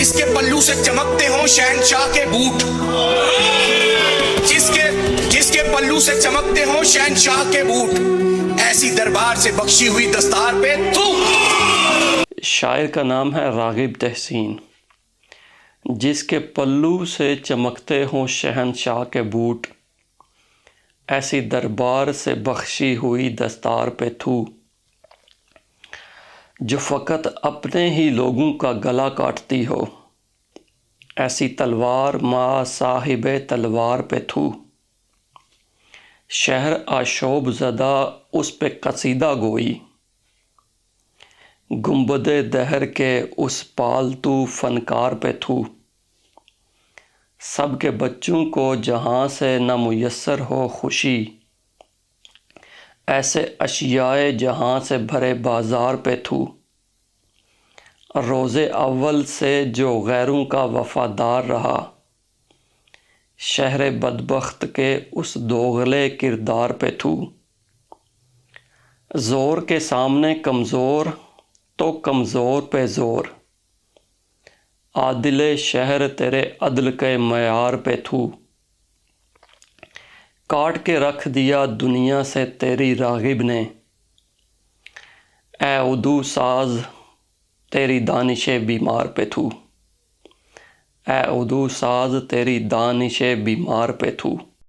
جس کے پلو سے چمکتے ہوں شہنشاہ کے بوٹ، جس کے پلو سے چمکتے ہوں شہنشاہ کے بوٹ، ایسی دربار سے بخشی ہوئی دستار پہ تو۔ شاعر کا نام ہے راغب تحسین۔ جس کے پلو سے چمکتے ہوں شہنشاہ کے بوٹ، ایسی دربار سے بخشی ہوئی دستار پہ تھو، جو فقط اپنے ہی لوگوں کا گلا کاٹتی ہو، ایسی تلوار ماں صاحب تلوار پہ تھو۔ شہر آشوب زدہ اس پہ قصیدہ گوئی، گنبد دہر کے اس پالتو فنکار پہ تھو۔ سب کے بچوں کو جہاں سے نہ میسر ہو خوشی، ایسے اشیاء جہاں سے بھرے بازار پہ تھو۔ روز اول سے جو غیروں کا وفادار رہا، شہر بدبخت کے اس دوغلے کردار پہ تھو۔ زور کے سامنے کمزور تو کمزور پہ زور، عادل شہر تیرے عدل کے معیار پہ تھو۔ کاٹ کے رکھ دیا دنیا سے تیری راغب نے، اے عدو ساز تیری دانش بیمار پہ تھو۔ اے عدو ساز تیری دانش بیمار پہ تھو۔